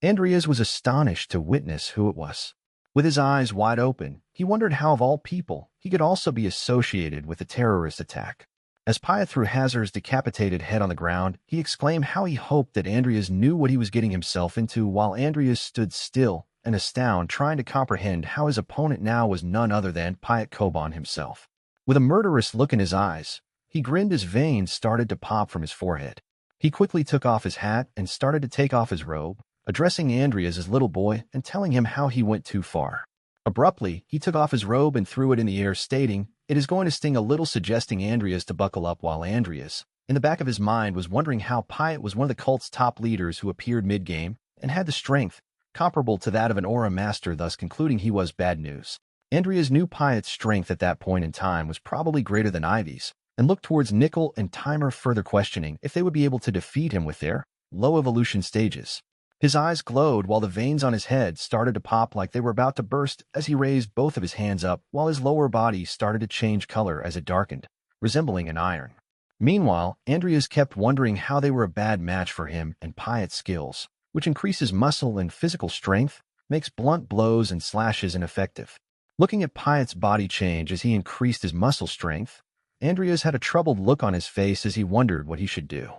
Andreas was astonished to witness who it was. With his eyes wide open, he wondered how of all people he could also be associated with the terrorist attack. As Patt threw Hazard's decapitated head on the ground, he exclaimed how he hoped that Andreas knew what he was getting himself into, while Andreas stood still and astounded, trying to comprehend how his opponent now was none other than Patt himself. With a murderous look in his eyes, he grinned as veins started to pop from his forehead. He quickly took off his hat and started to take off his robe, addressing Andreas as little boy and telling him how he went too far. Abruptly, he took off his robe and threw it in the air, stating, "It is going to sting a little," suggesting Andreas to buckle up, while Andreas, in the back of his mind, was wondering how Patt was one of the cult's top leaders who appeared mid-game and had the strength comparable to that of an aura master, thus concluding he was bad news. Andreas knew Patt's strength at that point in time was probably greater than Ivy's, and looked towards Nickel and Timer, further questioning if they would be able to defeat him with their low evolution stages. His eyes glowed while the veins on his head started to pop like they were about to burst as he raised both of his hands up, while his lower body started to change color as it darkened, resembling an iron. Meanwhile, Andreas kept wondering how they were a bad match for him, and Patt's skills, which increases muscle and physical strength, makes blunt blows and slashes ineffective. Looking at Patt's body change as he increased his muscle strength, Andreas had a troubled look on his face as he wondered what he should do.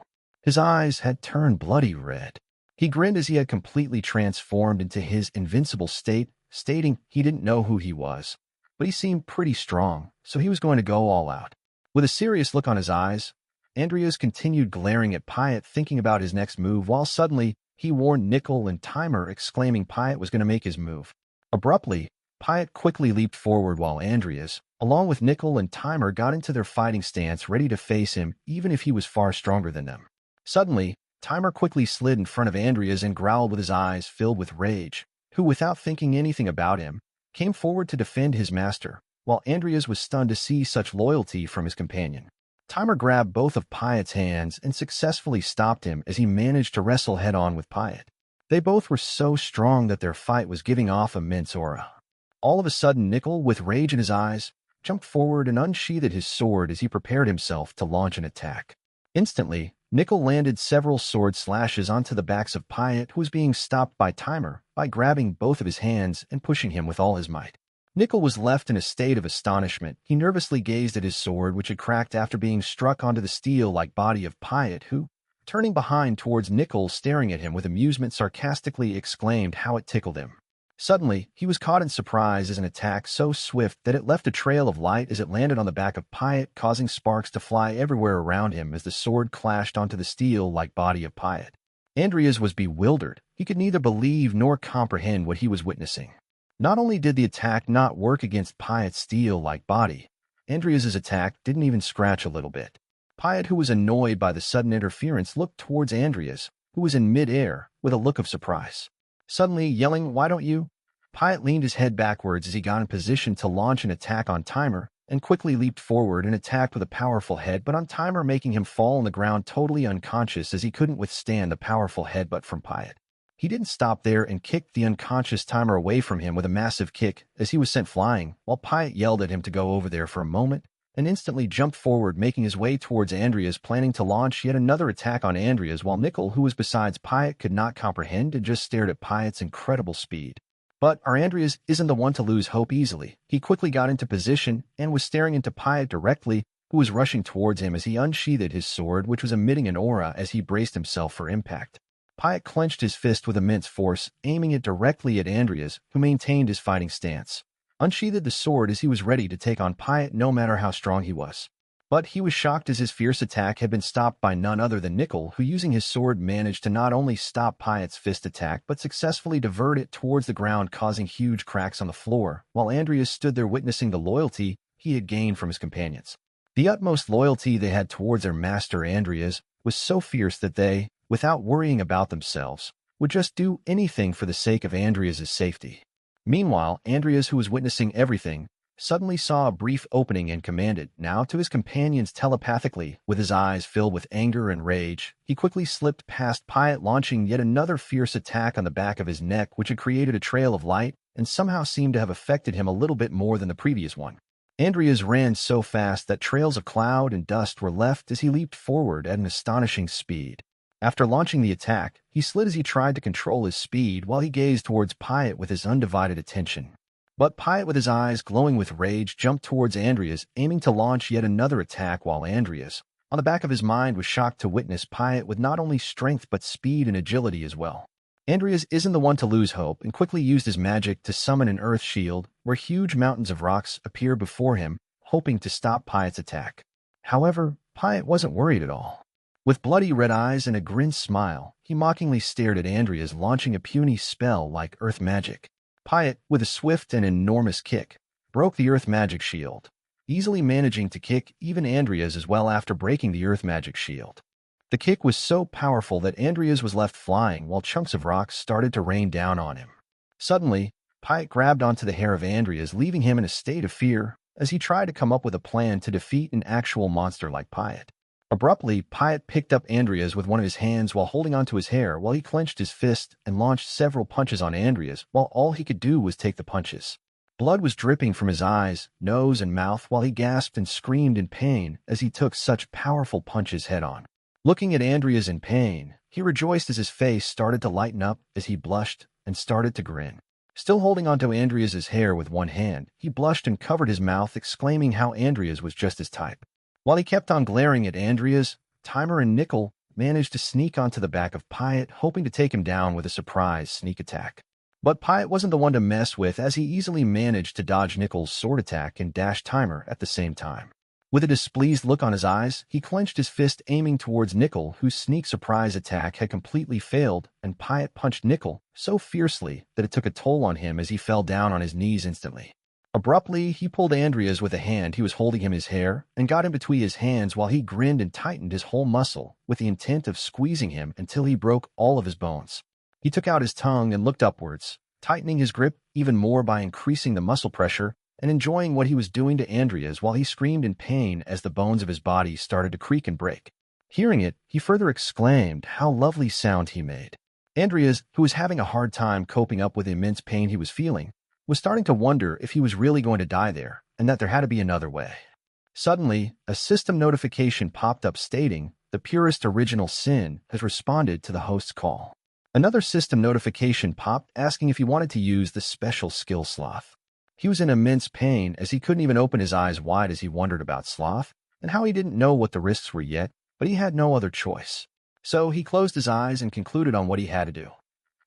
His eyes had turned bloody red. He grinned as he had completely transformed into his invincible state, stating he didn't know who he was, but he seemed pretty strong, so he was going to go all out. With a serious look on his eyes, Andreas continued glaring at Patt, thinking about his next move, while suddenly he warned Nickel and Timer, exclaiming Patt was going to make his move. Abruptly, Patt quickly leaped forward while Andreas, along with Nickel and Timer, got into their fighting stance, ready to face him even if he was far stronger than them. Suddenly, Timer quickly slid in front of Andreas and growled with his eyes filled with rage, who, without thinking anything about him, came forward to defend his master, while Andreas was stunned to see such loyalty from his companion. Timer grabbed both of Patt's hands and successfully stopped him as he managed to wrestle head-on with Patt. They both were so strong that their fight was giving off immense aura. All of a sudden, Nickel, with rage in his eyes, jumped forward and unsheathed his sword as he prepared himself to launch an attack. Instantly, Nickel landed several sword slashes onto the backs of Patt, who was being stopped by Timer by grabbing both of his hands and pushing him with all his might. Nickel was left in a state of astonishment. He nervously gazed at his sword, which had cracked after being struck onto the steel-like body of Patt, who, turning behind towards Nickel, staring at him with amusement, sarcastically exclaimed how it tickled him. Suddenly, he was caught in surprise as an attack so swift that it left a trail of light as it landed on the back of Patt, causing sparks to fly everywhere around him as the sword clashed onto the steel-like body of Patt. Andreas was bewildered. He could neither believe nor comprehend what he was witnessing. Not only did the attack not work against Patt's steel-like body, Andreas's attack didn't even scratch a little bit. Patt, who was annoyed by the sudden interference, looked towards Andreas, who was in mid-air, with a look of surprise. Suddenly yelling, "Why don't you?" Patt leaned his head backwards as he got in position to launch an attack on Timer, and quickly leaped forward and attacked with a powerful headbutt on Timer, making him fall on the ground totally unconscious as he couldn't withstand the powerful headbutt from Patt. He didn't stop there and kicked the unconscious Timer away from him with a massive kick as he was sent flying, while Patt yelled at him to go over there for a moment, and instantly jumped forward, making his way towards Andreas, planning to launch yet another attack on Andreas, while Nickel, who was besides Patt, could not comprehend and just stared at Patt's incredible speed. But our Andreas isn't the one to lose hope easily. He quickly got into position and was staring into Patt directly, who was rushing towards him as he unsheathed his sword, which was emitting an aura as he braced himself for impact. Patt clenched his fist with immense force, aiming it directly at Andreas, who maintained his fighting stance, unsheathed the sword as he was ready to take on Patt no matter how strong he was. But he was shocked as his fierce attack had been stopped by none other than Nickel, who using his sword managed to not only stop Patt's fist attack but successfully divert it towards the ground, causing huge cracks on the floor, while Andreas stood there witnessing the loyalty he had gained from his companions. The utmost loyalty they had towards their master Andreas was so fierce that they, without worrying about themselves, would just do anything for the sake of Andreas's safety. Meanwhile, Andreas, who was witnessing everything, suddenly saw a brief opening and commanded, now to his companions telepathically, with his eyes filled with anger and rage. He quickly slipped past Patt, launching yet another fierce attack on the back of his neck, which had created a trail of light and somehow seemed to have affected him a little bit more than the previous one. Andreas ran so fast that trails of cloud and dust were left as he leaped forward at an astonishing speed. After launching the attack, he slid as he tried to control his speed while he gazed towards Patt with his undivided attention. But Patt, with his eyes glowing with rage, jumped towards Andreas, aiming to launch yet another attack while Andreas, on the back of his mind, was shocked to witness Patt with not only strength but speed and agility as well. Andreas isn't the one to lose hope and quickly used his magic to summon an earth shield, where huge mountains of rocks appear before him, hoping to stop Patt's attack. However, Patt wasn't worried at all. With bloody red eyes and a grim smile, he mockingly stared at Andreas, launching a puny spell like earth magic. Patt, with a swift and enormous kick, broke the earth magic shield, easily managing to kick even Andreas as well after breaking the earth magic shield. The kick was so powerful that Andreas was left flying while chunks of rocks started to rain down on him. Suddenly, Patt grabbed onto the hair of Andreas, leaving him in a state of fear as he tried to come up with a plan to defeat an actual monster like Patt. Abruptly, Patt picked up Andreas with one of his hands while holding onto his hair while he clenched his fist and launched several punches on Andreas while all he could do was take the punches. Blood was dripping from his eyes, nose, and mouth while he gasped and screamed in pain as he took such powerful punches head-on. Looking at Andreas in pain, he rejoiced as his face started to lighten up as he blushed and started to grin. Still holding onto Andreas's hair with one hand, he blushed and covered his mouth, exclaiming how Andreas was just his type. While he kept on glaring at Andreas, Timer and Nickel managed to sneak onto the back of Patt, hoping to take him down with a surprise sneak attack. But Patt wasn't the one to mess with, as he easily managed to dodge Nickel's sword attack and dash Timer at the same time. With a displeased look on his eyes, he clenched his fist, aiming towards Nickel, whose sneak surprise attack had completely failed, and Patt punched Nickel so fiercely that it took a toll on him as he fell down on his knees instantly. Abruptly, he pulled Andreas with a hand he was holding him his hair and got in between his hands while he grinned and tightened his whole muscle with the intent of squeezing him until he broke all of his bones. He took out his tongue and looked upwards, tightening his grip even more by increasing the muscle pressure and enjoying what he was doing to Andreas while he screamed in pain as the bones of his body started to creak and break. Hearing it, he further exclaimed how lovely sound he made. Andreas, who was having a hard time coping up with the immense pain he was feeling, was starting to wonder if he was really going to die there and that there had to be another way. Suddenly, a system notification popped up stating the purest original sin has responded to the host's call. Another system notification popped asking if he wanted to use the special skill Sloth. He was in immense pain as he couldn't even open his eyes wide as he wondered about Sloth and how he didn't know what the risks were yet, but he had no other choice. So he closed his eyes and concluded on what he had to do.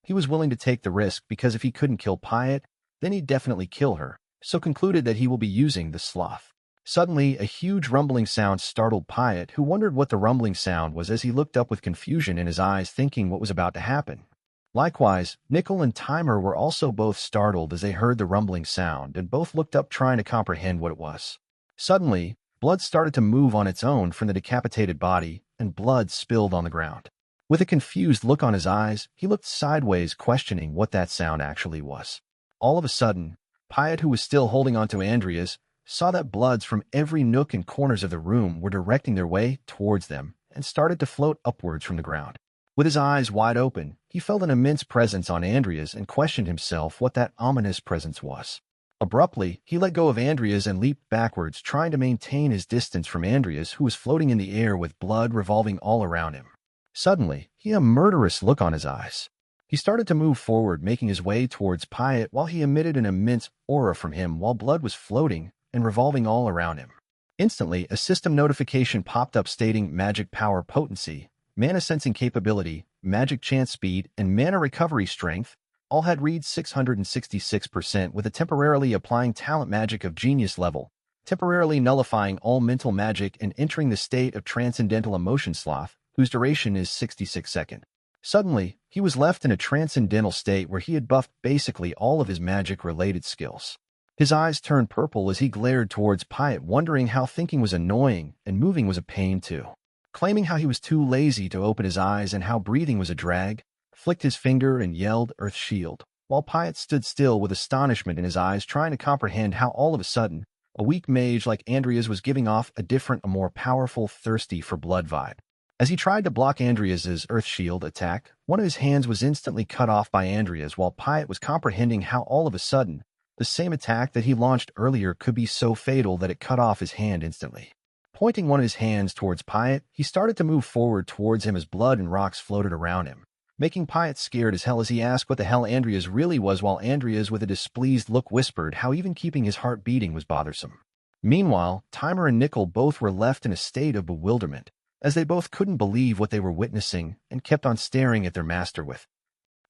He was willing to take the risk because if he couldn't kill Patt, then he'd definitely kill her, so concluded that he will be using the Sloth. Suddenly, a huge rumbling sound startled Patt, who wondered what the rumbling sound was as he looked up with confusion in his eyes, thinking what was about to happen. Likewise, Nickel and Timer were also both startled as they heard the rumbling sound and both looked up trying to comprehend what it was. Suddenly, blood started to move on its own from the decapitated body, and blood spilled on the ground. With a confused look on his eyes, he looked sideways, questioning what that sound actually was. All of a sudden, Patt, who was still holding onto Andreas, saw that bloods from every nook and corners of the room were directing their way towards them and started to float upwards from the ground. With his eyes wide open, he felt an immense presence on Andreas and questioned himself what that ominous presence was. Abruptly, he let go of Andreas and leaped backwards, trying to maintain his distance from Andreas, who was floating in the air with blood revolving all around him. Suddenly, he had a murderous look on his eyes. He started to move forward, making his way towards Patt while he emitted an immense aura from him while blood was floating and revolving all around him. Instantly, a system notification popped up stating magic power potency, mana sensing capability, magic chance speed, and mana recovery strength all had read 666% with a temporarily applying talent magic of genius level, temporarily nullifying all mental magic and entering the state of transcendental emotion sloth, whose duration is 66 seconds. Suddenly, he was left in a transcendental state where he had buffed basically all of his magic-related skills. His eyes turned purple as he glared towards Patt, wondering how thinking was annoying and moving was a pain too. Claiming how he was too lazy to open his eyes and how breathing was a drag, flicked his finger and yelled Earth Shield, while Patt stood still with astonishment in his eyes, trying to comprehend how all of a sudden, a weak mage like Andreas was giving off a more powerful, thirsty for blood vibe. As he tried to block Andreas's Earth Shield attack, one of his hands was instantly cut off by Andreas, while Patt was comprehending how all of a sudden, the same attack that he launched earlier could be so fatal that it cut off his hand instantly. Pointing one of his hands towards Patt, he started to move forward towards him as blood and rocks floated around him, making Patt scared as hell as he asked what the hell Andreas really was, while Andreas with a displeased look whispered how even keeping his heart beating was bothersome. Meanwhile, Timer and Nickel both were left in a state of bewilderment, as they both couldn't believe what they were witnessing and kept on staring at their master with.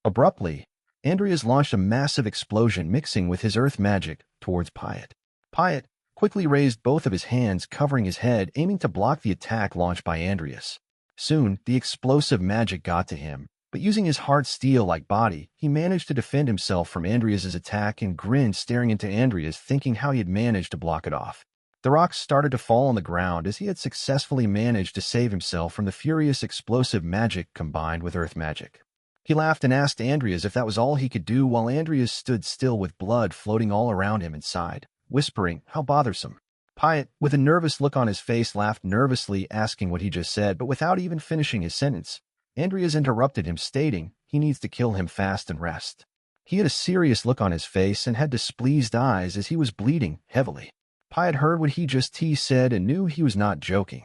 Abruptly, Andreas launched a massive explosion mixing with his earth magic towards Patt. Patt quickly raised both of his hands covering his head, aiming to block the attack launched by Andreas. Soon, the explosive magic got to him, but using his hard steel-like body, he managed to defend himself from Andreas's attack and grinned, staring into Andreas, thinking how he had managed to block it off. The rocks started to fall on the ground as he had successfully managed to save himself from the furious explosive magic combined with earth magic. He laughed and asked Andreas if that was all he could do, while Andreas stood still with blood floating all around him and sighed, whispering, "How bothersome." Patt, with a nervous look on his face, laughed nervously, asking what he just said, but without even finishing his sentence, Andreas interrupted him, stating he needs to kill him fast and rest. He had a serious look on his face and had displeased eyes as he was bleeding heavily. Patt heard what he just said and knew he was not joking.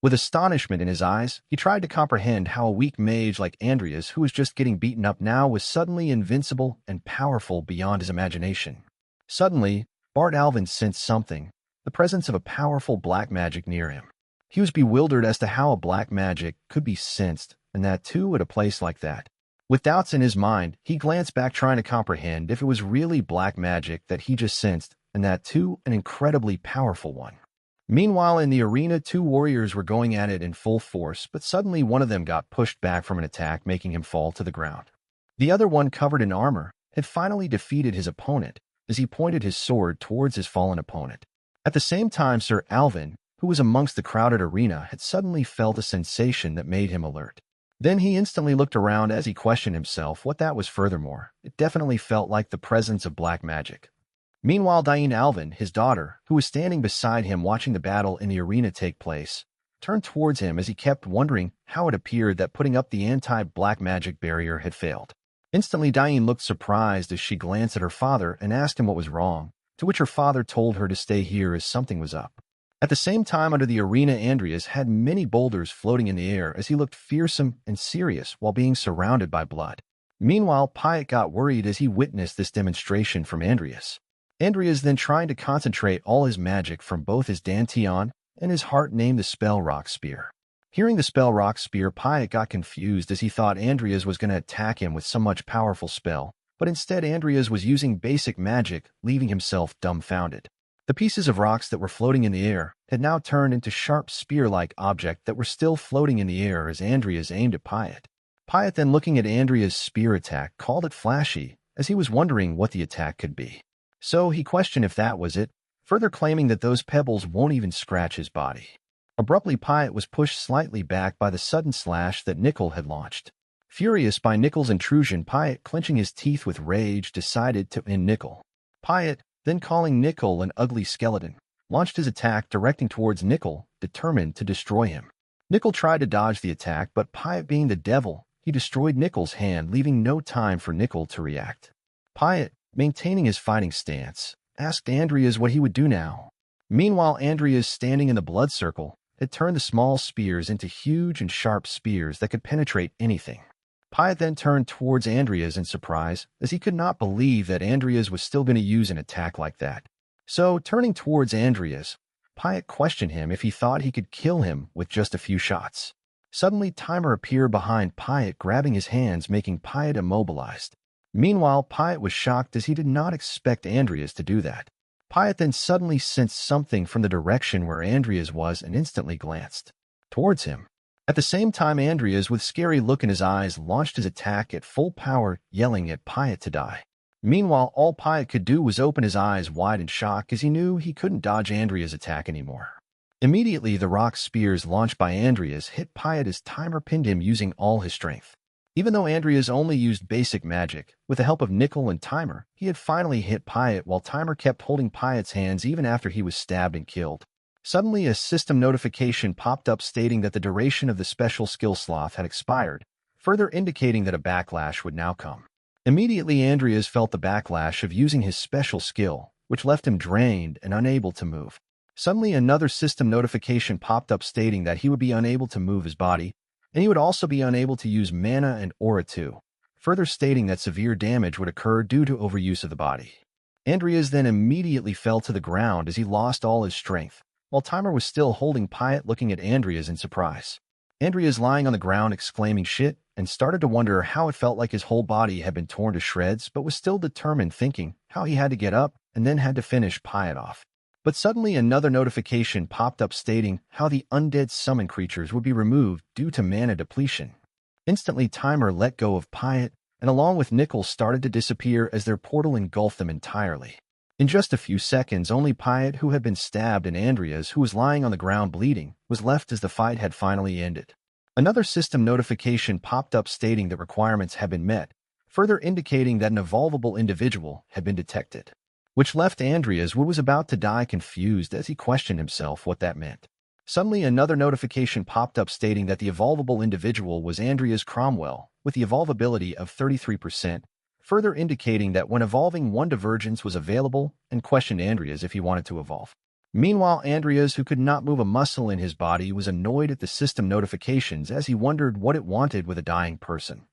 With astonishment in his eyes, he tried to comprehend how a weak mage like Andreas, who was just getting beaten up now, was suddenly invincible and powerful beyond his imagination. Suddenly, Bart Alvin sensed something, the presence of a powerful black magic near him. He was bewildered as to how a black magic could be sensed, and that too at a place like that. With doubts in his mind, he glanced back trying to comprehend if it was really black magic that he just sensed, and that too an incredibly powerful one. Meanwhile, in the arena, two warriors were going at it in full force, but suddenly one of them got pushed back from an attack, making him fall to the ground. The other one, covered in armor, had finally defeated his opponent as he pointed his sword towards his fallen opponent. At the same time, Sir Alvin, who was amongst the crowded arena, had suddenly felt a sensation that made him alert. Then he instantly looked around as he questioned himself what that was. Furthermore, it definitely felt like the presence of black magic. Meanwhile, Diane Alvin, his daughter, who was standing beside him watching the battle in the arena take place, turned towards him as he kept wondering how it appeared that putting up the anti-black magic barrier had failed. Instantly, Diane looked surprised as she glanced at her father and asked him what was wrong, to which her father told her to stay here as something was up. At the same time, under the arena, Andreas had many boulders floating in the air as he looked fearsome and serious while being surrounded by blood. Meanwhile, Patt got worried as he witnessed this demonstration from Andreas. Andreas then trying to concentrate all his magic from both his dantian and his heart, named the spell Rock Spear. Hearing the spell Rock Spear, Patt got confused as he thought Andreas was going to attack him with some much powerful spell, but instead Andreas was using basic magic, leaving himself dumbfounded. The pieces of rocks that were floating in the air had now turned into sharp spear-like objects that were still floating in the air as Andreas aimed at Patt. Patt, then looking at Andreas' spear attack, called it flashy, as he was wondering what the attack could be. So he questioned if that was it, further claiming that those pebbles won't even scratch his body. Abruptly, Patt was pushed slightly back by the sudden slash that Nickel had launched. Furious by Nickel's intrusion, Patt, clenching his teeth with rage, decided to end Nickel. Patt, then calling Nickel an ugly skeleton, launched his attack directing towards Nickel, determined to destroy him. Nickel tried to dodge the attack, but Patt, being the devil, he destroyed Nickel's hand, leaving no time for Nickel to react. Patt, maintaining his fighting stance, asked Andreas what he would do now. Meanwhile, Andreas, standing in the blood circle, had turned the small spears into huge and sharp spears that could penetrate anything. Patt then turned towards Andreas in surprise, as he could not believe that Andreas was still going to use an attack like that. So, turning towards Andreas, Patt questioned him if he thought he could kill him with just a few shots. Suddenly, Timer appeared behind Patt, grabbing his hands, making Patt immobilized. Meanwhile, Patt was shocked as he did not expect Andreas to do that. Patt then suddenly sensed something from the direction where Andreas was and instantly glanced towards him. At the same time, Andreas, with scary look in his eyes, launched his attack at full power, yelling at Patt to die. Meanwhile, all Patt could do was open his eyes wide in shock as he knew he couldn't dodge Andreas' attack anymore. Immediately, the rock spears launched by Andreas hit Patt as Timer pinned him using all his strength. Even though Andreas only used basic magic, with the help of Nickel and Timer, he had finally hit Patt while Timer kept holding Patt's hands even after he was stabbed and killed. Suddenly, a system notification popped up stating that the duration of the special skill sloth had expired, further indicating that a backlash would now come. Immediately, Andreas felt the backlash of using his special skill, which left him drained and unable to move. Suddenly, another system notification popped up stating that he would be unable to move his body, and he would also be unable to use mana and aura too, further stating that severe damage would occur due to overuse of the body. Andreas then immediately fell to the ground as he lost all his strength, while Timer was still holding Patt looking at Andreas in surprise. Andreas lying on the ground exclaiming shit and started to wonder how it felt like his whole body had been torn to shreds, but was still determined, thinking how he had to get up and then had to finish Patt off. But suddenly another notification popped up stating how the undead summon creatures would be removed due to mana depletion. Instantly, Timer let go of Patt, and along with Nickel started to disappear as their portal engulfed them entirely. In just a few seconds, only Patt, who had been stabbed, and Andreas, who was lying on the ground bleeding, was left as the fight had finally ended. Another system notification popped up stating that requirements had been met, further indicating that an evolvable individual had been detected, which left Andreas, who was about to die, confused as he questioned himself what that meant. Suddenly, another notification popped up stating that the evolvable individual was Andreas Cromwell, with the evolvability of 33%, further indicating that when evolving, one divergence was available, and questioned Andreas if he wanted to evolve. Meanwhile, Andreas, who could not move a muscle in his body, was annoyed at the system notifications as he wondered what it wanted with a dying person.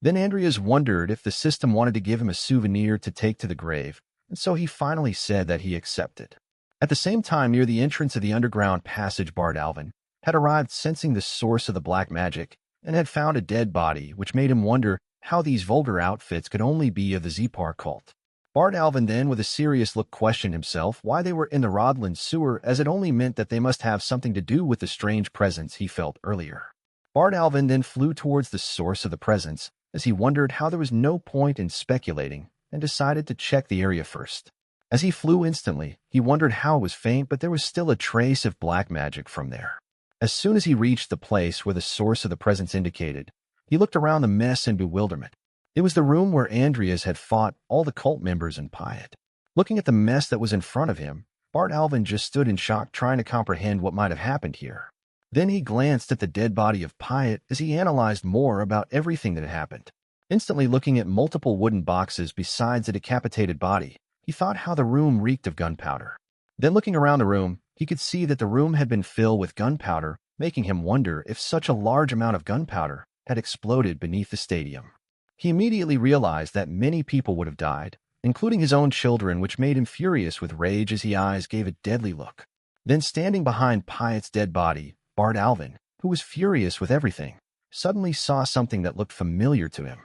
Then Andreas wondered if the system wanted to give him a souvenir to take to the grave, and so he finally said that he accepted. At the same time, near the entrance of the underground passage, Bard Alvin had arrived, sensing the source of the black magic, and had found a dead body, which made him wonder how these vulgar outfits could only be of the Zepar cult. Bard Alvin then, with a serious look, questioned himself why they were in the Rodland sewer, as it only meant that they must have something to do with the strange presence he felt earlier. Bard Alvin then flew towards the source of the presence, as he wondered how there was no point in speculating, and decided to check the area first. As he flew instantly, he wondered how it was faint, but there was still a trace of black magic from there. As soon as he reached the place where the source of the presence indicated, he looked around the mess in bewilderment. It was the room where Andreas had fought all the cult members in Patt. Looking at the mess that was in front of him, Bard Alvin just stood in shock, trying to comprehend what might have happened here. Then he glanced at the dead body of Patt as he analyzed more about everything that had happened. Instantly looking at multiple wooden boxes besides a decapitated body, he thought how the room reeked of gunpowder. Then looking around the room, he could see that the room had been filled with gunpowder, making him wonder if such a large amount of gunpowder had exploded beneath the stadium. He immediately realized that many people would have died, including his own children, which made him furious with rage as his eyes gave a deadly look. Then standing behind Patt's dead body, Bard Alvin, who was furious with everything, suddenly saw something that looked familiar to him.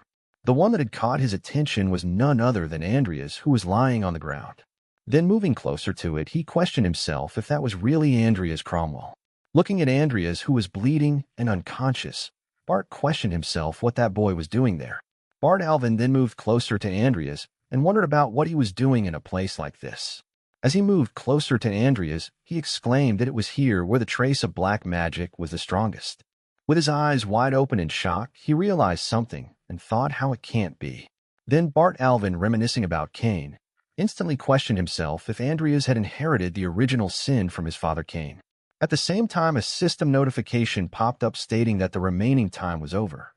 The one that had caught his attention was none other than Andreas, who was lying on the ground. Then moving closer to it, he questioned himself if that was really Andreas Cromwell. Looking at Andreas, who was bleeding and unconscious, Bart questioned himself what that boy was doing there. Bard Alvin then moved closer to Andreas and wondered about what he was doing in a place like this. As he moved closer to Andreas, he exclaimed that it was here where the trace of black magic was the strongest. With his eyes wide open in shock, he realized something and thought how it can't be. Then Bart Alvin, reminiscing about Cain, instantly questioned himself if Andreas had inherited the original sin from his father Cain. At the same time, a system notification popped up stating that the remaining time was over.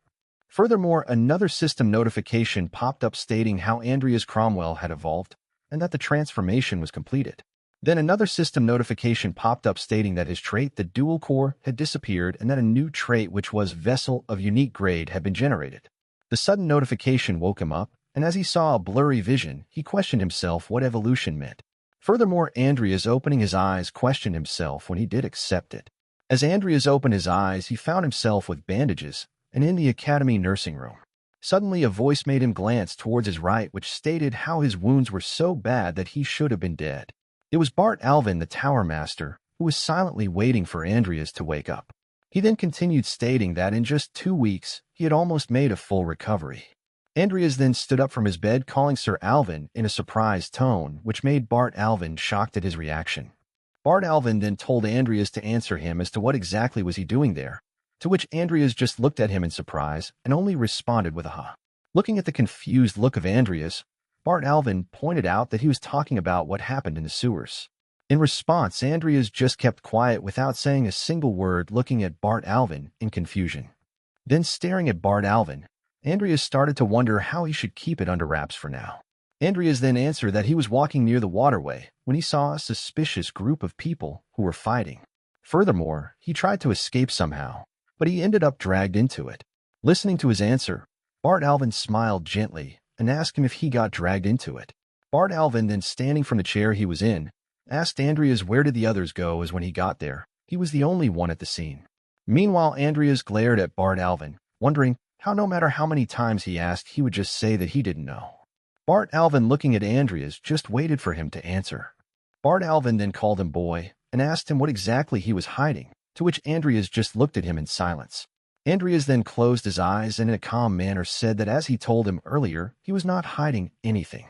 Furthermore, another system notification popped up stating how Andreas Cromwell had evolved and that the transformation was completed. Then another system notification popped up stating that his trait, the dual core, had disappeared and that a new trait, which was Vessel of unique grade, had been generated. The sudden notification woke him up, and as he saw a blurry vision, he questioned himself what evolution meant. Furthermore, Andreas, opening his eyes, questioned himself when he did accept it. As Andreas opened his eyes, he found himself with bandages and in the academy nursing room. Suddenly, a voice made him glance towards his right, which stated how his wounds were so bad that he should have been dead. It was Bart Alvin, the Tower Master, who was silently waiting for Andreas to wake up. He then continued, stating that in just 2 weeks, he had almost made a full recovery. Andreas then stood up from his bed, calling Sir Alvin in a surprised tone, which made Bart Alvin shocked at his reaction. Bart Alvin then told Andreas to answer him as to what exactly was he doing there, to which Andreas just looked at him in surprise and only responded with a huh. Looking at the confused look of Andreas, Bart Alvin pointed out that he was talking about what happened in the sewers. In response, Andreas just kept quiet without saying a single word, looking at Bart Alvin in confusion. Then staring at Bart Alvin, Andreas started to wonder how he should keep it under wraps for now. Andreas then answered that he was walking near the waterway when he saw a suspicious group of people who were fighting. Furthermore, he tried to escape somehow, but he ended up dragged into it. Listening to his answer, Bart Alvin smiled gently and asked him if he got dragged into it. Bart Alvin, then standing from the chair he was in, asked Andreas where did the others go, as when he got there, he was the only one at the scene. Meanwhile, Andreas glared at Bart Alvin, wondering how no matter how many times he asked, he would just say that he didn't know. Bart Alvin, looking at Andreas, just waited for him to answer. Bart Alvin then called him boy and asked him what exactly he was hiding, to which Andreas just looked at him in silence. Andreas then closed his eyes and in a calm manner said that as he told him earlier, he was not hiding anything.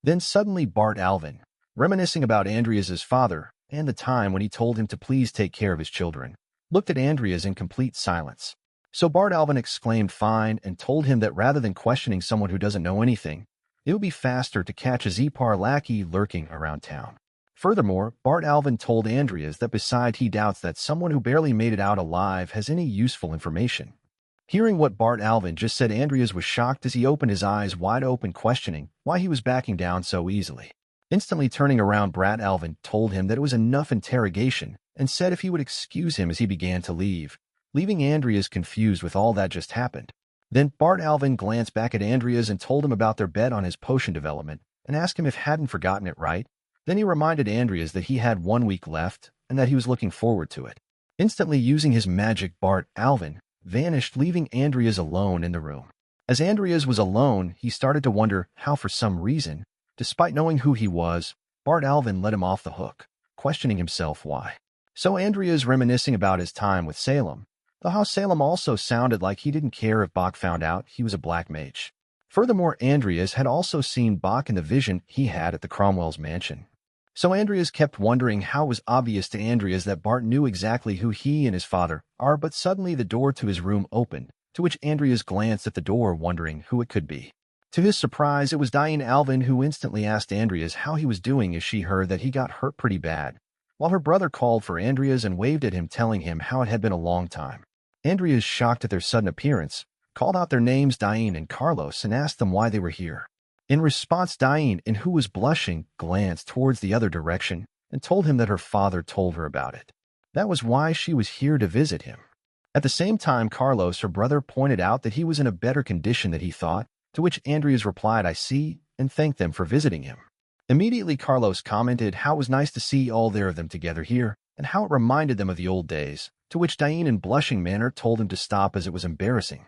Then suddenly Bart Alvin, reminiscing about Andreas's father and the time when he told him to please take care of his children, looked at Andreas in complete silence. So Bart Alvin exclaimed fine and told him that rather than questioning someone who doesn't know anything, it would be faster to catch a Zepar lackey lurking around town. Furthermore, Bart Alvin told Andreas that besides he doubts that someone who barely made it out alive has any useful information. Hearing what Bart Alvin just said, Andreas was shocked as he opened his eyes wide open, questioning why he was backing down so easily. Instantly turning around, Bart Alvin told him that it was enough interrogation and said if he would excuse him as he began to leave, leaving Andreas confused with all that just happened. Then Bart Alvin glanced back at Andreas and told him about their bet on his potion development and asked him if hadn't forgotten it, right? Then he reminded Andreas that he had 1 week left and that he was looking forward to it. Instantly using his magic, Bart Alvin vanished, leaving Andreas alone in the room. As Andreas was alone, he started to wonder how, for some reason, despite knowing who he was, Bart Alvin let him off the hook, questioning himself why. So Andreas reminiscing about his time with Salem, though how Salem also sounded like he didn't care if Bach found out he was a black mage. Furthermore, Andreas had also seen Bach in the vision he had at the Cromwell's mansion. So Andreas kept wondering how it was obvious to Andreas that Bart knew exactly who he and his father are, but suddenly the door to his room opened, to which Andreas glanced at the door wondering who it could be. To his surprise, it was Diane Alvin, who instantly asked Andreas how he was doing as she heard that he got hurt pretty bad, while her brother called for Andreas and waved at him, telling him how it had been a long time. Andreas, shocked at their sudden appearance, called out their names, Diane and Carlos, and asked them why they were here. In response, Diane, and who was blushing, glanced towards the other direction and told him that her father told her about it. That was why she was here to visit him. At the same time, Carlos, her brother, pointed out that he was in a better condition than he thought, to which Andreas replied, I see, and thanked them for visiting him. Immediately, Carlos commented how it was nice to see all there of them together here and how it reminded them of the old days, to which Diane, in blushing manner, told him to stop as it was embarrassing.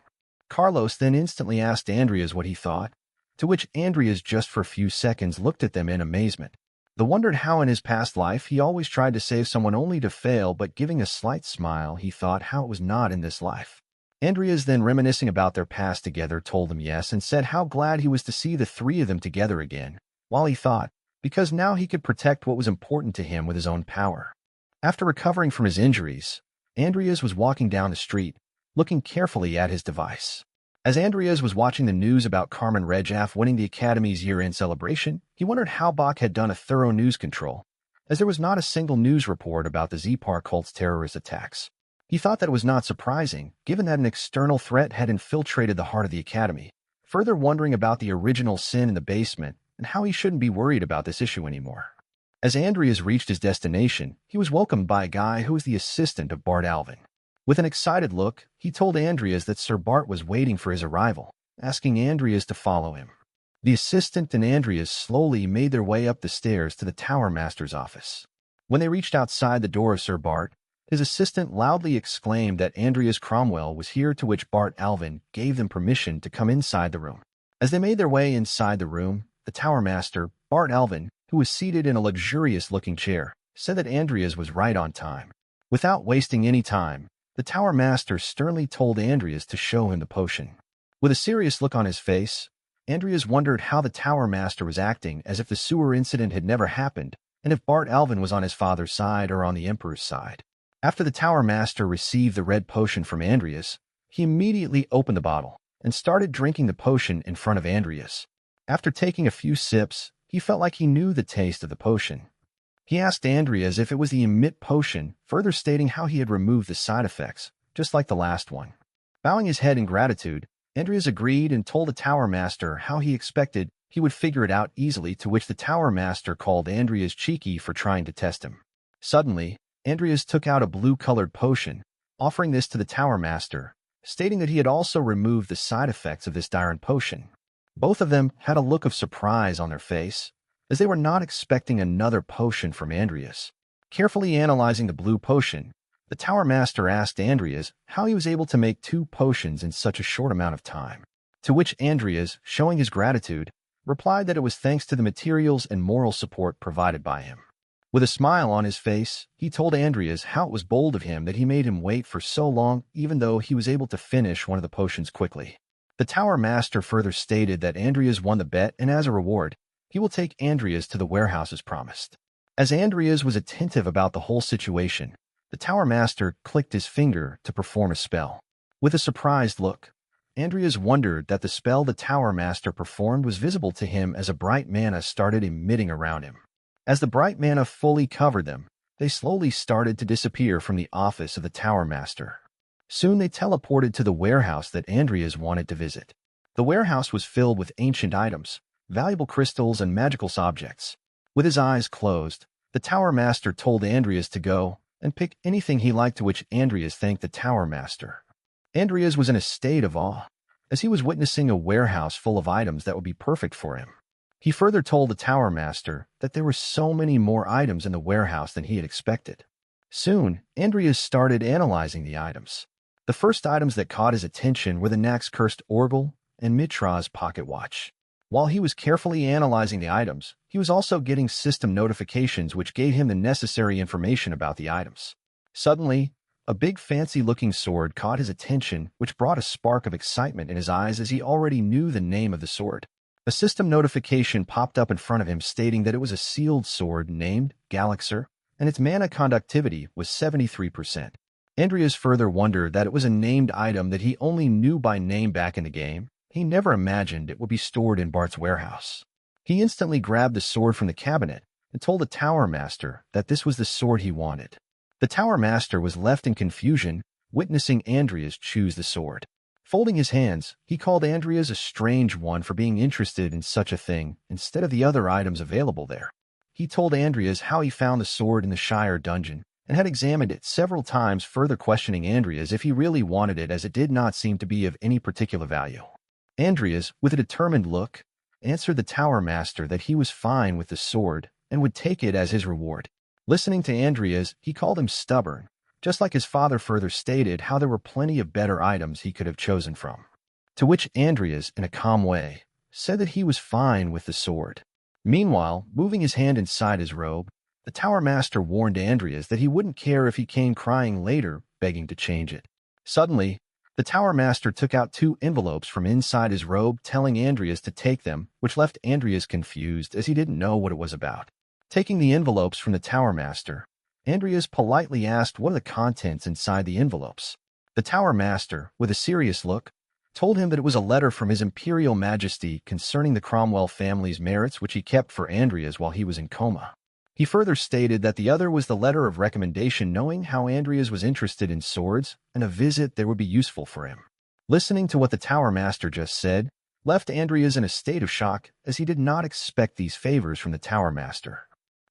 Carlos then instantly asked Andreas what he thought, to which Andreas just for a few seconds looked at them in amazement. They wondered how in his past life he always tried to save someone only to fail, but giving a slight smile, he thought how it was not in this life. Andreas then, reminiscing about their past together, told them yes and said how glad he was to see the three of them together again, while he thought, because now he could protect what was important to him with his own power. After recovering from his injuries, Andreas was walking down the street, looking carefully at his device. As Andreas was watching the news about Carmen Rejaff winning the Academy's year-end celebration, he wondered how Bach had done a thorough news control, as there was not a single news report about the Zepar cult's terrorist attacks. He thought that it was not surprising, given that an external threat had infiltrated the heart of the Academy, further wondering about the original sin in the basement and how he shouldn't be worried about this issue anymore. As Andreas reached his destination, he was welcomed by a guy who was the assistant of Bart Alvin. With an excited look, he told Andreas that Sir Bart was waiting for his arrival, asking Andreas to follow him. The assistant and Andreas slowly made their way up the stairs to the Tower Master's office. When they reached outside the door of Sir Bart, his assistant loudly exclaimed that Andreas Cromwell was here, to which Bart Alvin gave them permission to come inside the room. As they made their way inside the room, the Tower Master, Bart Alvin, who was seated in a luxurious-looking chair, said that Andreas was right on time. Without wasting any time, the Tower Master sternly told Andreas to show him the potion. With a serious look on his face, Andreas wondered how the Tower Master was acting, as if the sewer incident had never happened, and if Bart Alvin was on his father's side or on the Emperor's side. After the Tower Master received the red potion from Andreas, he immediately opened the bottle and started drinking the potion in front of Andreas. After taking a few sips, he felt like he knew the taste of the potion. He asked Andreas if it was the emit potion, further stating how he had removed the side effects, just like the last one. Bowing his head in gratitude, Andreas agreed and told the Tower Master how he expected he would figure it out easily, to which the Tower Master called Andreas cheeky for trying to test him. Suddenly, Andreas took out a blue-colored potion, offering this to the Tower Master, stating that he had also removed the side effects of this dire potion. Both of them had a look of surprise on their face, as they were not expecting another potion from Andreas. Carefully analyzing the blue potion, the Tower Master asked Andreas how he was able to make 2 potions in such a short amount of time, to which Andreas, showing his gratitude, replied that it was thanks to the materials and moral support provided by him. With a smile on his face, he told Andreas how it was bold of him that he made him wait for so long, even though he was able to finish one of the potions quickly. The Tower Master further stated that Andreas won the bet, and as a reward, he will take Andreas to the warehouse as promised. As Andreas was attentive about the whole situation, the Tower Master clicked his finger to perform a spell. With a surprised look, Andreas wondered that the spell the Tower Master performed was visible to him as a bright mana started emitting around him. As the bright mana fully covered them, they slowly started to disappear from the office of the Tower Master. Soon they teleported to the warehouse that Andreas wanted to visit. The warehouse was filled with ancient items, valuable crystals, and magical objects. With his eyes closed, the Tower Master told Andreas to go and pick anything he liked, to which Andreas thanked the Tower Master. Andreas was in a state of awe, as he was witnessing a warehouse full of items that would be perfect for him. He further told the Tower Master that there were so many more items in the warehouse than he had expected. Soon, Andreas started analyzing the items. The first items that caught his attention were the Nax's cursed orbital and Mitra's pocket watch. While he was carefully analyzing the items, he was also getting system notifications which gave him the necessary information about the items. Suddenly, a big fancy-looking sword caught his attention, which brought a spark of excitement in his eyes, as he already knew the name of the sword. A system notification popped up in front of him stating that it was a sealed sword named Galaxer, and its mana conductivity was 73%. Andreas further wondered that it was a named item that he only knew by name back in the game. He never imagined it would be stored in Bart's warehouse. He instantly grabbed the sword from the cabinet and told the Tower Master that this was the sword he wanted. The Tower Master was left in confusion, witnessing Andreas choose the sword. Folding his hands, he called Andreas a strange one for being interested in such a thing instead of the other items available there. He told Andreas how he found the sword in the Shire dungeon and had examined it several times, further questioning Andreas if he really wanted it, as it did not seem to be of any particular value. Andreas, with a determined look, answered the Tower Master that he was fine with the sword and would take it as his reward. Listening to Andreas, he called him stubborn, just like his father further stated how there were plenty of better items he could have chosen from. To which Andreas, in a calm way, said that he was fine with the sword. Meanwhile, moving his hand inside his robe, the Tower Master warned Andreas that he wouldn't care if he came crying later, begging to change it. Suddenly, the Tower Master took out 2 envelopes from inside his robe, telling Andreas to take them, which left Andreas confused as he didn't know what it was about. Taking the envelopes from the Tower Master, Andreas politely asked what are the contents inside the envelopes. The Tower Master, with a serious look, told him that it was a letter from His Imperial Majesty concerning the Cromwell family's merits, which he kept for Andreas while he was in coma. He further stated that the other was the letter of recommendation, knowing how Andreas was interested in swords and a visit there would be useful for him. Listening to what the Tower Master just said left Andreas in a state of shock, as he did not expect these favors from the Tower Master.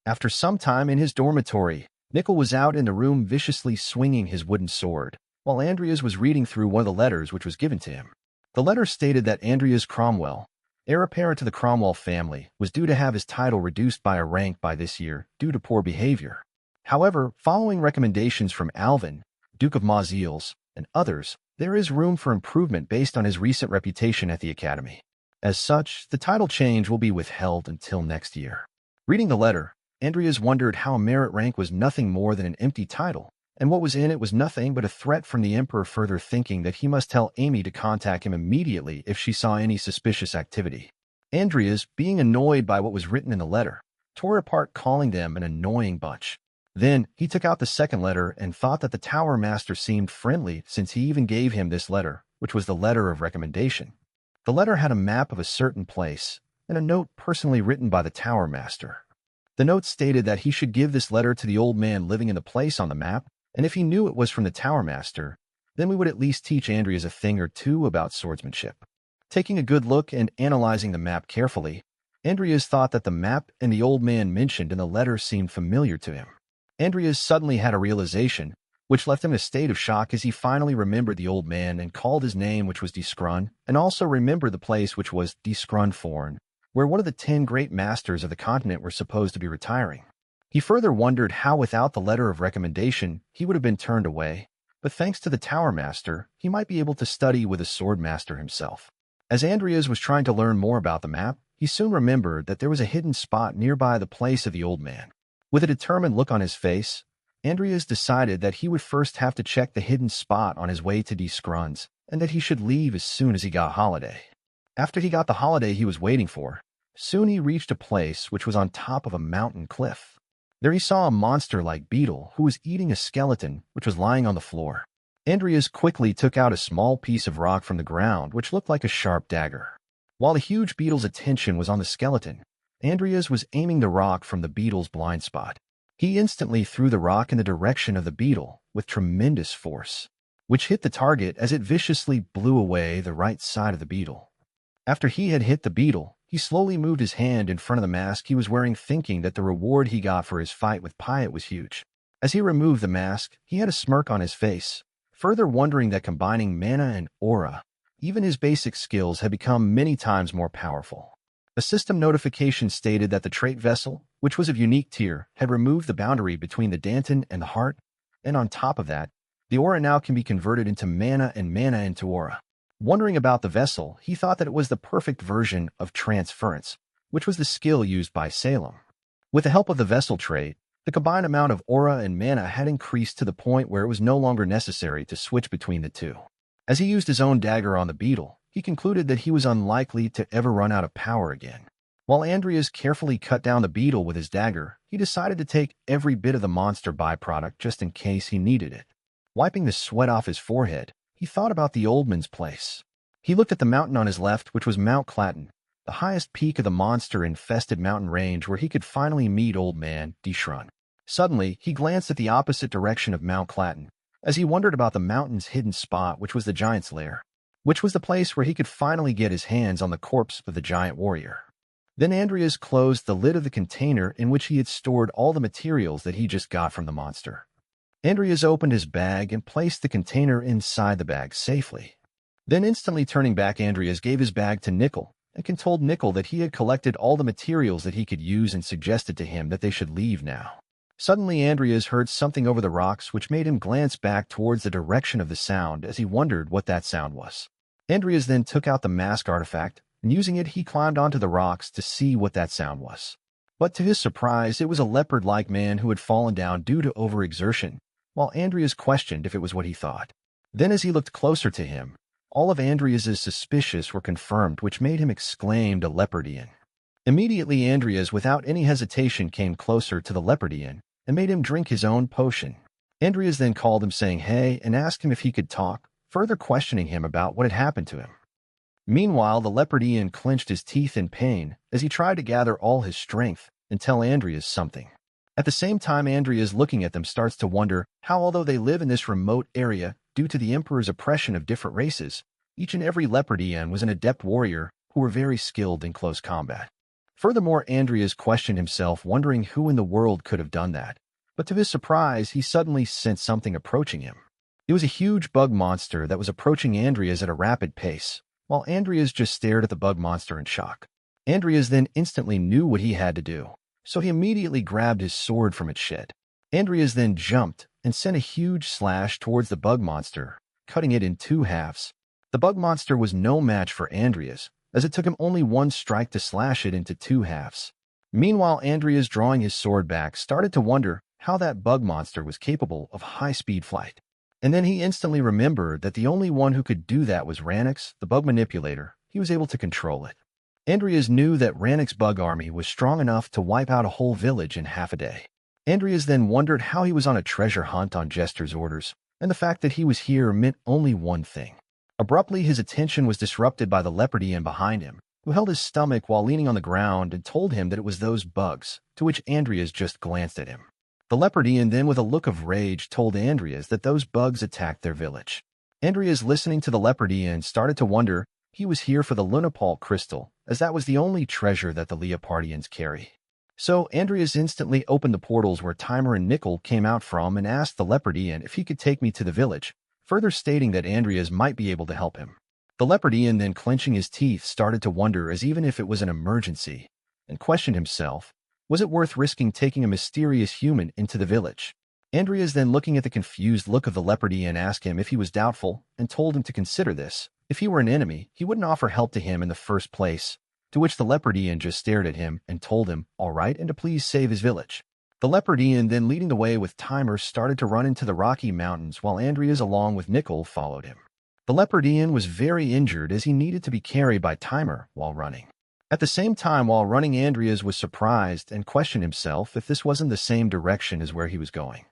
After some time in his dormitory, Nickel was out in the room viciously swinging his wooden sword, while Andreas was reading through one of the letters which was given to him. The letter stated that Andreas Cromwell, heir apparent to the Cromwell family, was due to have his title reduced by a rank by this year due to poor behavior. However, following recommendations from Alvin, Duke of Mauziels, and others, there is room for improvement based on his recent reputation at the Academy. As such, the title change will be withheld until next year. Reading the letter, Andreas wondered how a merit rank was nothing more than an empty title, and what was in it was nothing but a threat from the Emperor, further thinking that he must tell Amy to contact him immediately if she saw any suspicious activity. Andreas, being annoyed by what was written in the letter, tore it apart, calling them an annoying bunch. Then, he took out the second letter and thought that the Tower Master seemed friendly, since he even gave him this letter, which was the letter of recommendation. The letter had a map of a certain place and a note personally written by the Tower Master. The note stated that he should give this letter to the old man living in the place on the map, and if he knew it was from the Tower Master, then we would at least teach Andreas a thing or two about swordsmanship. Taking a good look and analyzing the map carefully, Andreas thought that the map and the old man mentioned in the letter seemed familiar to him. Andreas suddenly had a realization, which left him in a state of shock as he finally remembered the old man and called his name, which was Discrun, and also remembered the place, which was Discrunforn, where one of the 10 great masters of the continent were supposed to be retiring. He further wondered how without the letter of recommendation he would have been turned away, but thanks to the Tower Master, he might be able to study with a Sword Master himself. As Andreas was trying to learn more about the map, he soon remembered that there was a hidden spot nearby the place of the old man. With a determined look on his face, Andreas decided that he would first have to check the hidden spot on his way to Discrun's, and that he should leave as soon as he got holiday. After he got the holiday he was waiting for, soon he reached a place which was on top of a mountain cliff. There he saw a monster-like beetle who was eating a skeleton which was lying on the floor. Andreas quickly took out a small piece of rock from the ground which looked like a sharp dagger. While the huge beetle's attention was on the skeleton, Andreas was aiming the rock from the beetle's blind spot. He instantly threw the rock in the direction of the beetle with tremendous force, which hit the target as it viciously blew away the right side of the beetle. After he had hit the beetle, he slowly moved his hand in front of the mask he was wearing, thinking that the reward he got for his fight with Patt was huge. As he removed the mask, he had a smirk on his face, further wondering that combining mana and aura, even his basic skills had become many times more powerful. A system notification stated that the trait vessel, which was of unique tier, had removed the boundary between the Danton and the heart, and on top of that, the aura now can be converted into mana and mana into aura. Wondering about the vessel, he thought that it was the perfect version of transference, which was the skill used by Salem. With the help of the vessel trait, the combined amount of aura and mana had increased to the point where it was no longer necessary to switch between the two. As he used his own dagger on the beetle, he concluded that he was unlikely to ever run out of power again. While Andreas carefully cut down the beetle with his dagger, he decided to take every bit of the monster byproduct just in case he needed it. Wiping the sweat off his forehead, he thought about the old man's place. He looked at the mountain on his left, which was Mount Clatton, the highest peak of the monster-infested mountain range where he could finally meet old man Discrun. Suddenly, he glanced at the opposite direction of Mount Clatton, as he wondered about the mountain's hidden spot, which was the giant's lair, which was the place where he could finally get his hands on the corpse of the giant warrior. Then Andreas closed the lid of the container in which he had stored all the materials that he just got from the monster. Andreas opened his bag and placed the container inside the bag safely. Then instantly turning back, Andreas gave his bag to Nickel and told Nickel that he had collected all the materials that he could use and suggested to him that they should leave now. Suddenly Andreas heard something over the rocks which made him glance back towards the direction of the sound as he wondered what that sound was. Andreas then took out the mask artifact, and using it he climbed onto the rocks to see what that sound was. But to his surprise, it was a leopard-like man who had fallen down due to overexertion, while Andreas questioned if it was what he thought. Then as he looked closer to him, all of Andreas's suspicions were confirmed, which made him exclaim, "A leopardian." Immediately Andreas, without any hesitation, came closer to the leopardian and made him drink his own potion. Andreas then called him, saying hey, and asked him if he could talk, further questioning him about what had happened to him. Meanwhile, the leopardian clenched his teeth in pain as he tried to gather all his strength and tell Andreas something. At the same time, Andreas, looking at them, starts to wonder how, although they live in this remote area due to the Emperor's oppression of different races, each and every leopardian was an adept warrior who were very skilled in close combat. Furthermore, Andreas questioned himself, wondering who in the world could have done that. But to his surprise, he suddenly sensed something approaching him. It was a huge bug monster that was approaching Andreas at a rapid pace, while Andreas just stared at the bug monster in shock. Andreas then instantly knew what he had to do, so he immediately grabbed his sword from its shed. Andreas then jumped and sent a huge slash towards the bug monster, cutting it in 2 halves. The bug monster was no match for Andreas, as it took him only 1 strike to slash it into 2 halves. Meanwhile, Andreas, drawing his sword back, started to wonder how that bug monster was capable of high-speed flight. And then he instantly remembered that the only one who could do that was Ranx, the bug manipulator. He was able to control it. Andreas knew that Ranx's bug army was strong enough to wipe out a whole village in half a day. Andreas then wondered how he was on a treasure hunt on Jester's orders, and the fact that he was here meant only one thing. Abruptly, his attention was disrupted by the leopardian behind him, who held his stomach while leaning on the ground and told him that it was those bugs, to which Andreas just glanced at him. The leopardian then, with a look of rage, told Andreas that those bugs attacked their village. Andreas, listening to the leopardian, started to wonder He was here for the Lunapal crystal, as that was the only treasure that the leopardians carry. So Andreas instantly opened the portals where Timer and Nickel came out from and asked the leopardian if he could take me to the village, further stating that Andreas might be able to help him. The leopardian then, clenching his teeth, started to wonder as even if it was an emergency, and questioned himself, was it worth risking taking a mysterious human into the village? Andreas then, looking at the confused look of the leopardian, asked him if he was doubtful and told him to consider this. If he were an enemy, he wouldn't offer help to him in the first place, to which the leopardian just stared at him and told him, all right, and to please save his village. The leopardian then, leading the way with Timer, started to run into the Rocky Mountains while Andreas along with Nickel followed him. The leopardian was very injured as he needed to be carried by Timer while running. At the same time, while running, Andreas was surprised and questioned himself if this wasn't the same direction as where he was going.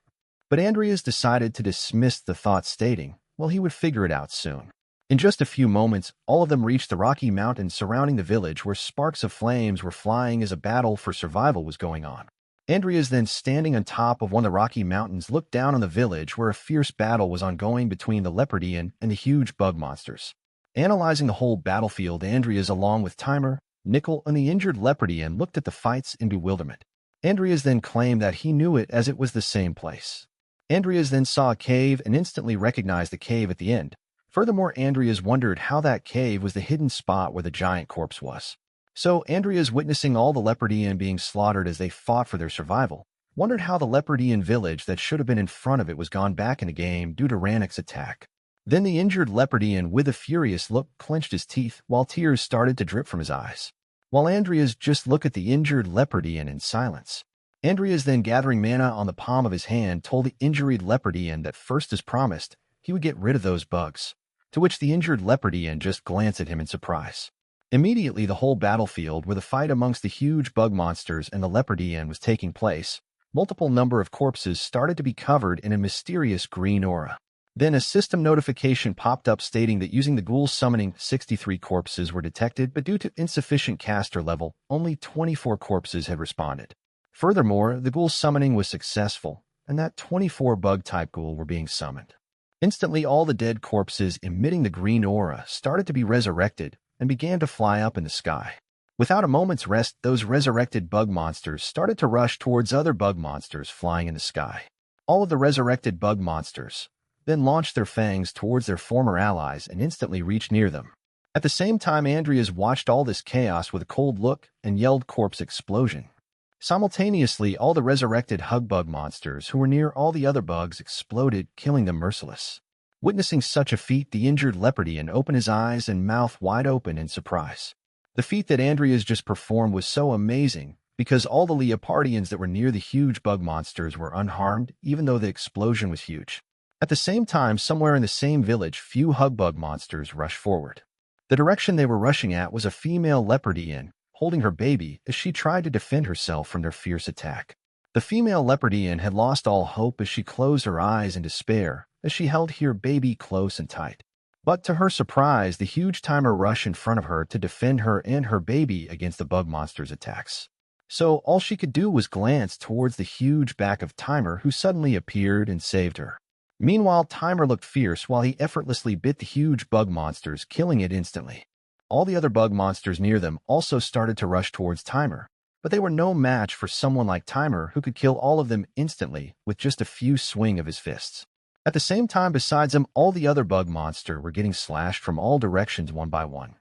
But Andreas decided to dismiss the thought, stating, well, he would figure it out soon. In just a few moments, all of them reached the Rocky Mountains surrounding the village, where sparks of flames were flying as a battle for survival was going on. Andreas then, standing on top of one of the Rocky Mountains, looked down on the village where a fierce battle was ongoing between the leopardian and the huge bug monsters. Analyzing the whole battlefield, Andreas along with Timer, Nickel, and the injured leopardian looked at the fights in bewilderment. Andreas then claimed that he knew it as it was the same place. Andreas then saw a cave and instantly recognized the cave at the end. Furthermore, Andreas wondered how that cave was the hidden spot where the giant corpse was. So Andreas, witnessing all the leopardian being slaughtered as they fought for their survival, wondered how the leopardian village that should have been in front of it was gone back in the game due to Ranx's attack. Then the injured leopardian, with a furious look, clenched his teeth while tears started to drip from his eyes. While Andreas just looked at the injured leopardian in silence. Andreas then, gathering mana on the palm of his hand, told the injured leopardian that first, as promised, he would get rid of those bugs, to which the injured leopardian just glanced at him in surprise. Immediately, the whole battlefield where the fight amongst the huge bug monsters and the leopardian was taking place, multiple number of corpses started to be covered in a mysterious green aura. Then a system notification popped up stating that using the ghoul summoning, 63 corpses were detected, but due to insufficient caster level, only 24 corpses had responded. Furthermore, the ghoul summoning was successful, and that 24 bug-type ghoul were being summoned. Instantly, all the dead corpses emitting the green aura started to be resurrected and began to fly up in the sky. Without a moment's rest, those resurrected bug monsters started to rush towards other bug monsters flying in the sky. All of the resurrected bug monsters then launched their fangs towards their former allies and instantly reached near them. At the same time, Andreas watched all this chaos with a cold look and yelled, "Corpse explosion." Simultaneously, all the resurrected hug bug monsters who were near all the other bugs exploded, killing them merciless. Witnessing such a feat, the injured leopardian opened his eyes and mouth wide open in surprise. The feat that Andreas just performed was so amazing because all the leopardians that were near the huge bug monsters were unharmed, even though the explosion was huge. At the same time, somewhere in the same village, few hug bug monsters rushed forward. The direction they were rushing at was a female leopardian holding her baby as she tried to defend herself from their fierce attack. The female leopardian had lost all hope as she closed her eyes in despair as she held her baby close and tight. But to her surprise, the huge Timer rushed in front of her to defend her and her baby against the bug monster's attacks. So all she could do was glance towards the huge back of Timer, who suddenly appeared and saved her. Meanwhile, Timer looked fierce while he effortlessly bit the huge bug monsters, killing it instantly. All the other bug monsters near them also started to rush towards Timer, but they were no match for someone like Timer, who could kill all of them instantly with just a few swings of his fists. At the same time, besides him, all the other bug monsters were getting slashed from all directions one by one.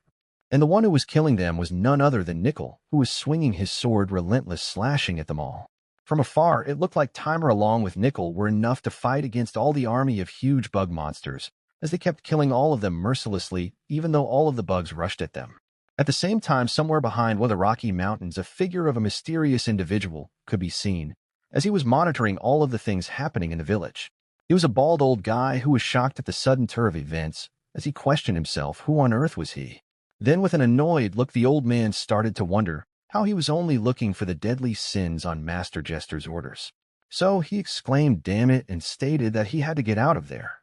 And the one who was killing them was none other than Nickel, who was swinging his sword relentless, slashing at them all. From afar, it looked like Timer along with Nickel were enough to fight against all the army of huge bug monsters, as they kept killing all of them mercilessly, even though all of the bugs rushed at them. At the same time, somewhere behind one of the Rocky Mountains, a figure of a mysterious individual could be seen, as he was monitoring all of the things happening in the village. He was a bald old guy who was shocked at the sudden turn of events, as he questioned himself who on earth was he. Then with an annoyed look, the old man started to wonder how he was only looking for the deadly sins on Master Jester's orders. So he exclaimed, "Damn it," and stated that he had to get out of there.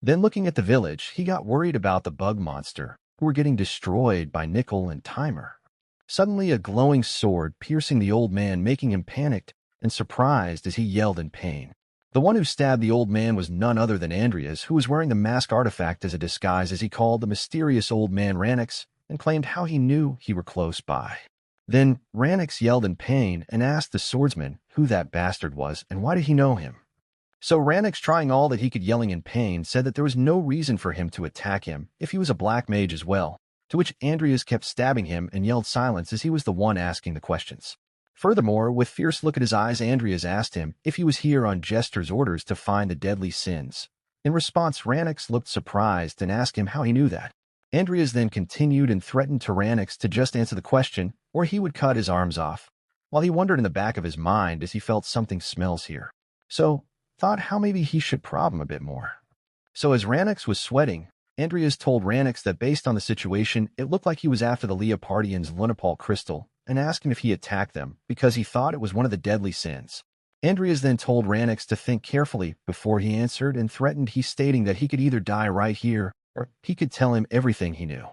Then looking at the village, he got worried about the bug monster, who were getting destroyed by Nickel and Timer. Suddenly a glowing sword piercing the old man, making him panicked and surprised as he yelled in pain. The one who stabbed the old man was none other than Andreas, who was wearing the mask artifact as a disguise, as he called the mysterious old man Ranx and claimed how he knew he were close by. Then Ranx yelled in pain and asked the swordsman who that bastard was and why did he know him. So Ranx, trying all that he could yelling in pain, said that there was no reason for him to attack him if he was a black mage as well, to which Andreas kept stabbing him and yelled silence as he was the one asking the questions. Furthermore, with fierce look at his eyes, Andreas asked him if he was here on Jester's orders to find the deadly sins. In response, Ranx looked surprised and asked him how he knew that. Andreas then continued and threatened to Ranx to just answer the question or he would cut his arms off, while he wondered in the back of his mind as he felt something smells here. So, thought how maybe he should probe him a bit more. So as Ranx was sweating, Andreas told Ranx that based on the situation, it looked like he was after the leopardians' Lunapal crystal and asked him if he attacked them because he thought it was one of the deadly sins. Andreas then told Ranx to think carefully before he answered and threatened he, stating that he could either die right here or he could tell him everything he knew.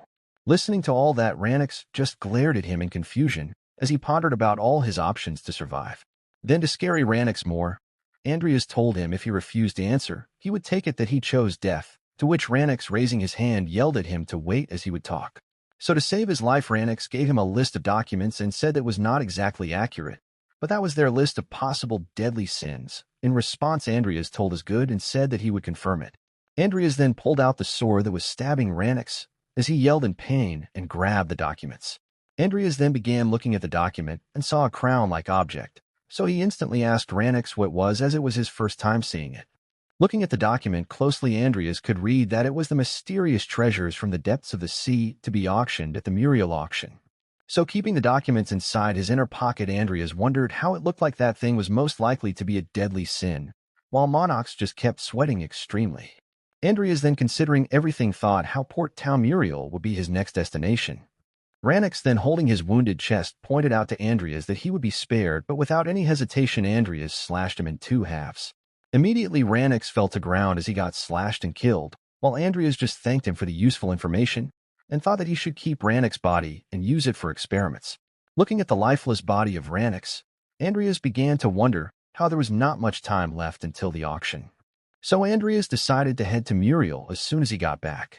Listening to all that, Ranx just glared at him in confusion as he pondered about all his options to survive. Then to scary Ranx more, Andreas told him if he refused to answer, he would take it that he chose death, to which Ranx, raising his hand, yelled at him to wait as he would talk. So to save his life, Ranx gave him a list of documents and said that was not exactly accurate, but that was their list of possible deadly sins. In response, Andreas told his good and said that he would confirm it. Andreas then pulled out the sword that was stabbing Ranx as he yelled in pain and grabbed the documents. Andreas then began looking at the document and saw a crown-like object, so he instantly asked Ranx what it was, as it was his first time seeing it. Looking at the document closely, Andreas could read that it was the mysterious treasures from the depths of the sea to be auctioned at the Muriel auction. So keeping the documents inside his inner pocket, Andreas wondered how it looked like that thing was most likely to be a deadly sin, while Monox just kept sweating extremely. Andreas then, considering everything, thought how Port Town Muriel would be his next destination. Ranx then, holding his wounded chest, pointed out to Andreas that he would be spared, but without any hesitation Andreas slashed him in two halves. Immediately Ranx fell to ground as he got slashed and killed, while Andreas just thanked him for the useful information and thought that he should keep Ranx's body and use it for experiments. Looking at the lifeless body of Ranx, Andreas began to wonder how there was not much time left until the auction. So Andreas decided to head to Muriel as soon as he got back.